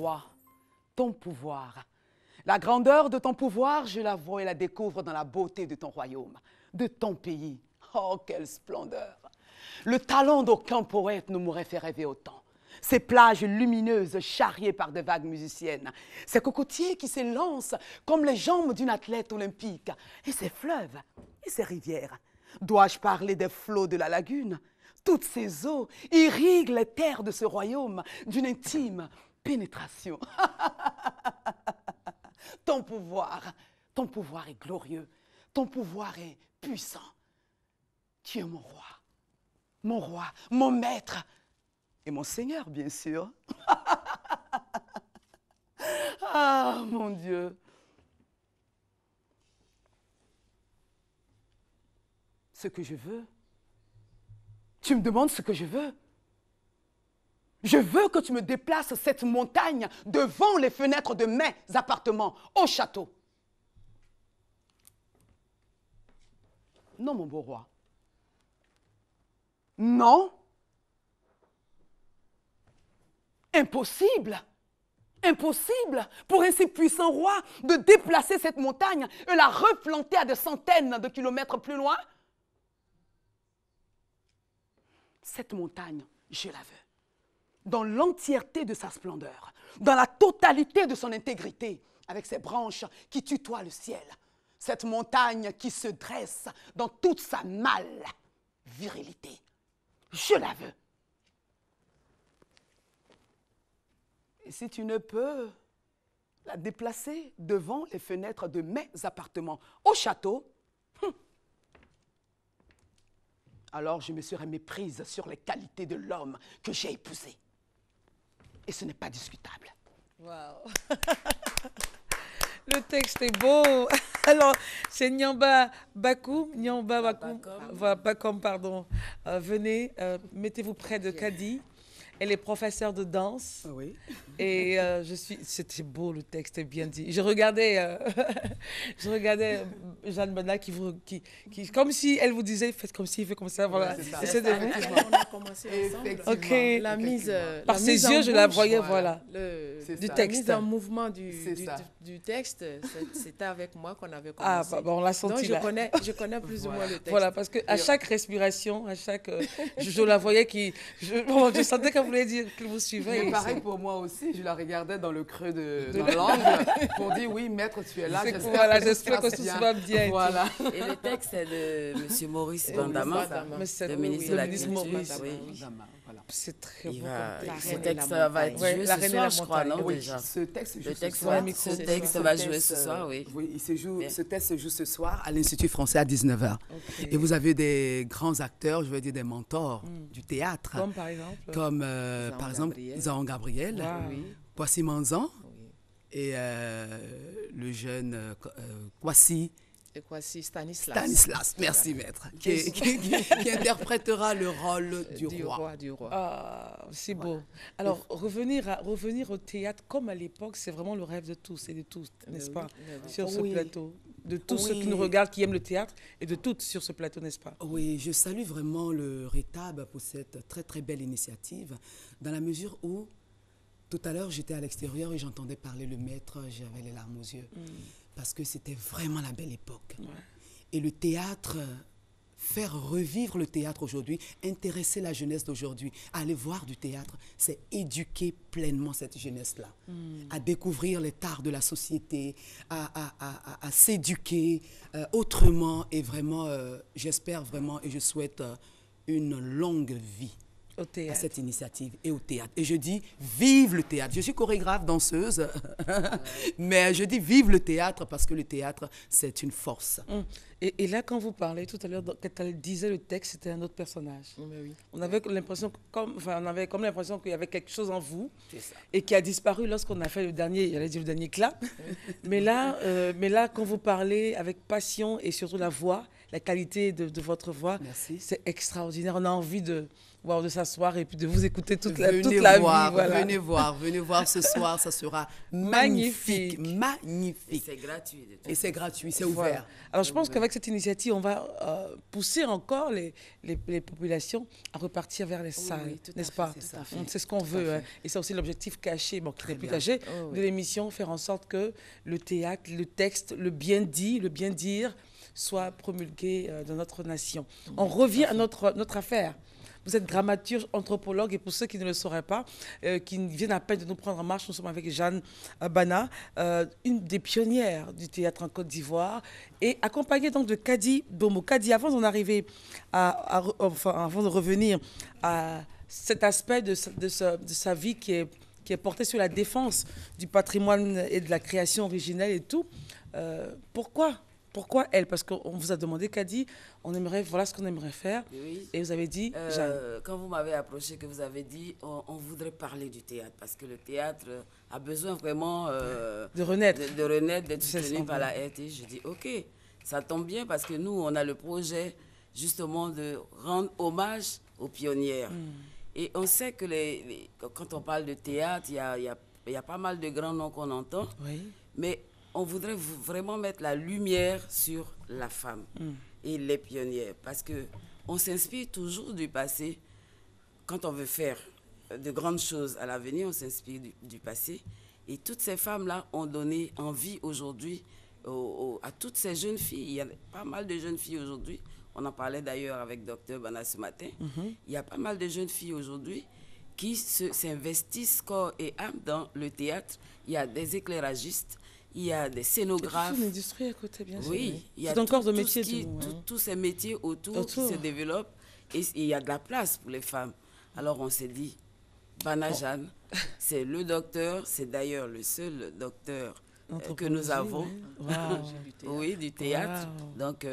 roi, ton pouvoir. La grandeur de ton pouvoir, je la vois et la découvre dans la beauté de ton royaume, de ton pays. Oh, quelle splendeur! Le talent d'aucun poète ne m'aurait fait rêver autant. Ces plages lumineuses charriées par des vagues musiciennes, ces cocotiers qui s'élancent comme les jambes d'une athlète olympique, et ces fleuves et ces rivières. Dois-je parler des flots de la lagune? Toutes ces eaux irriguent les terres de ce royaume d'une intime pénétration. Ton pouvoir est glorieux, ton pouvoir est puissant. Tu es mon roi, mon maître et mon Seigneur, bien sûr. Ah, mon Dieu. Ce que je veux. Tu me demandes ce que je veux. Je veux que tu me déplaces cette montagne devant les fenêtres de mes appartements au château. Non, mon beau roi. Non. Impossible. Impossible pour un si puissant roi de déplacer cette montagne et la replanter à des centaines de kilomètres plus loin. Cette montagne, je la veux. Dans l'entièreté de sa splendeur, dans la totalité de son intégrité, avec ses branches qui tutoient le ciel. Cette montagne qui se dresse dans toute sa mâle virilité. Je la veux. Et si tu ne peux la déplacer devant les fenêtres de mes appartements au château, alors je me serais méprise sur les qualités de l'homme que j'ai épousé. Et ce n'est pas discutable. Waouh. Le texte est beau. Alors, c'est Nyamba Bakoum, Bakoum, pardon. Venez, mettez-vous près de Kadi. Elle est professeure de danse. Oui. Et c'était beau, le texte est bien dit. Je regardais Jeanne Bana qui, comme si elle vous disait, faites comme ci, faites comme ça, voilà. Ouais, c'est ça. On a commencé ensemble. Ok. La mise, par ses yeux, je la voyais, voilà. Du texte. La mise en mouvement du texte, c'était avec moi qu'on avait commencé. Ah, on l'a senti. Donc, je connais plus ou moins le texte. Voilà, parce qu'à chaque respiration, à chaque, je la voyais je sentais qu'elle voulait dire qu'il vous suivait. Mais pareil pour moi aussi, je la regardais dans le creux de l'angle pour dire oui, maître, tu es là. J'espère que tout va bien. Voilà. Et le texte est de M. Maurice Bandama, le ministre de la Culture. C'est très beau. Ce texte va être joué ce soir, je crois, non, déjà? Ce texte va jouer ce soir, oui. Oui, ce texte se joue ce soir à l'Institut français à 19h. Et vous avez des grands acteurs, je veux dire des mentors du théâtre. Comme par exemple? Comme par exemple Zahan Gabriel, Kwasi Manzan et le jeune Kwasi Stanislas, merci maître, qui interprétera le rôle du roi. Ah, c'est beau. Alors, revenir au théâtre comme à l'époque, c'est vraiment le rêve de tous et de tous, n'est-ce pas, sur ce plateau? De tous ceux qui nous regardent, qui aiment le théâtre, et de toutes sur ce plateau, n'est-ce pas? Oui, je salue vraiment le RETAB pour cette très très belle initiative, dans la mesure où, tout à l'heure, j'étais à l'extérieur et j'entendais parler le maître, j'avais les larmes aux yeux. Parce que c'était vraiment la belle époque. Ouais. Et le théâtre, faire revivre le théâtre aujourd'hui, intéresser la jeunesse d'aujourd'hui, à aller voir du théâtre, c'est éduquer pleinement cette jeunesse-là, à découvrir les tares de la société, à s'éduquer autrement. Et vraiment, j'espère vraiment et je souhaite une longue vie à cette initiative et au théâtre. Et je dis, vive le théâtre. Je suis chorégraphe, danseuse, mais je dis, vive le théâtre parce que le théâtre, c'est une force. Et là, quand vous parlez tout à l'heure, quand elle disait le texte, c'était un autre personnage. Oui. On avait l'impression, l'impression qu'il y avait quelque chose en vous et qui a disparu lorsqu'on a fait le dernier clap. mais là, quand vous parlez avec passion et surtout la voix, la qualité de votre voix, c'est extraordinaire. On a envie de de s'asseoir et puis de vous écouter toute la vie. Voilà. Venez voir ce soir, ça sera magnifique. Magnifique. C'est gratuit. Et c'est gratuit, c'est ouvert. Alors je pense qu'avec cette initiative, on va pousser encore les populations à repartir vers les salles, n'est-ce pas? C'est ce qu'on veut. Hein. Et c'est aussi l'objectif caché, qui n'est plus caché, de l'émission, faire en sorte que le théâtre, le texte, le bien dit, le bien dire, soit promulgué dans notre nation. On revient à notre affaire. Vous êtes dramaturge, anthropologue, et pour ceux qui ne le sauraient pas, qui viennent à peine de nous prendre en marche, nous sommes avec Jeanne Bana, une des pionnières du théâtre en Côte d'Ivoire, et accompagnée donc de Kadi Domo. Kadi, avant d'en arriver avant de revenir à cet aspect de sa vie qui est porté sur la défense du patrimoine et de la création originelle et tout, pourquoi elle? Parce qu'on vous a demandé, Kadi, voilà ce qu'on aimerait faire. Oui. Et vous avez dit, Jeanne. Quand vous m'avez approché, que vous avez dit, on voudrait parler du théâtre. Parce que le théâtre a besoin vraiment de renaître. De renaître, d'être soutenu par la RT. Je dis, OK, ça tombe bien parce que nous, on a le projet justement de rendre hommage aux pionnières. Et on sait que quand on parle de théâtre, il y a pas mal de grands noms qu'on entend. Oui. Mais on voudrait vraiment mettre la lumière sur la femme et les pionnières. Parce qu'on s'inspire toujours du passé. Quand on veut faire de grandes choses à l'avenir, on s'inspire du passé. Et toutes ces femmes-là ont donné envie aujourd'hui à toutes ces jeunes filles. Il y a pas mal de jeunes filles aujourd'hui. On en parlait d'ailleurs avec Dr Bana ce matin. Il y a pas mal de jeunes filles aujourd'hui qui s'investissent corps et âme dans le théâtre. Il y a des éclairagistes, il y a des scénographes. Il y a une industrie à côté, bien sûr. Oui, il y a encore de métiers. Tous ces métiers autour qui se développent. Et il y a de la place pour les femmes. Alors on s'est dit, Bana Jeanne, c'est le docteur, c'est d'ailleurs le seul docteur que nous avons, du théâtre. Donc,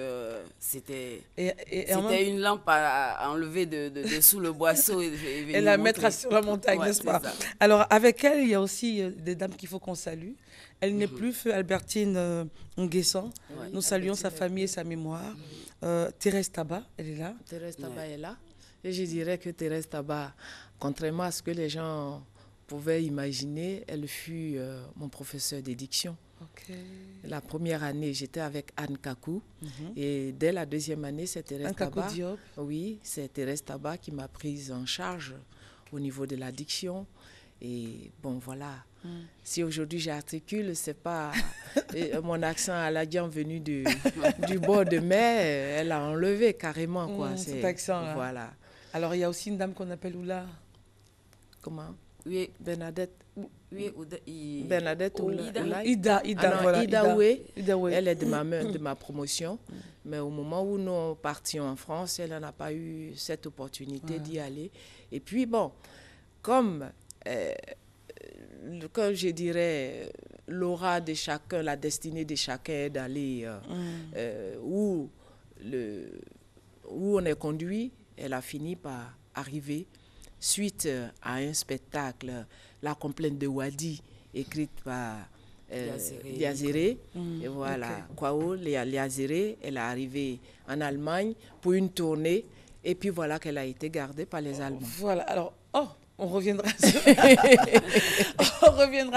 c'était une lampe à enlever de sous le boisseau. Et la mettre sur la montagne, n'est-ce pas? Alors, avec elle, il y a aussi des dames qu'il faut qu'on salue. Elle n'est plus feu Albertine Nguessan. Nous saluons sa famille et sa mémoire. Thérèse Tabat, elle est là. Thérèse Tabat est là. Et je dirais que Thérèse Tabat, contrairement à ce que les gens pouvaient imaginer, elle fut mon professeur de diction. La première année, j'étais avec Anne Kakou. Et dès la deuxième année, c'est Thérèse Tabat. Oui, c'est Thérèse Tabat qui m'a prise en charge au niveau de la diction. Et bon, voilà. Si aujourd'hui j'articule, c'est pas mon accent aladien venu du bord de mer, elle a enlevé carrément, quoi. Cet accent-là. Voilà. Alors, il y a aussi une dame qu'on appelle Oula. Comment? Oui, Bernadette. Oui, Bernadette ou Ida, voilà, Ida Oué. Oué. Elle est de ma promotion. Mais au moment où nous partions en France, elle n'a pas eu cette opportunité d'y aller. Et puis, bon, comme je dirais, l'aura de chacun, la destinée de chacun est d'aller où on est conduit, elle a fini par arriver suite à un spectacle, La complainte de Wadi, écrite par Liazéré. Et voilà, Kwao Liazéré, elle est arrivée en Allemagne pour une tournée. Et puis voilà qu'elle a été gardée par les Allemands. Voilà, alors, on reviendra.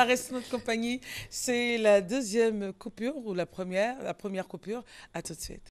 Reste notre compagnie. C'est la deuxième coupure ou la première coupure. À tout de suite.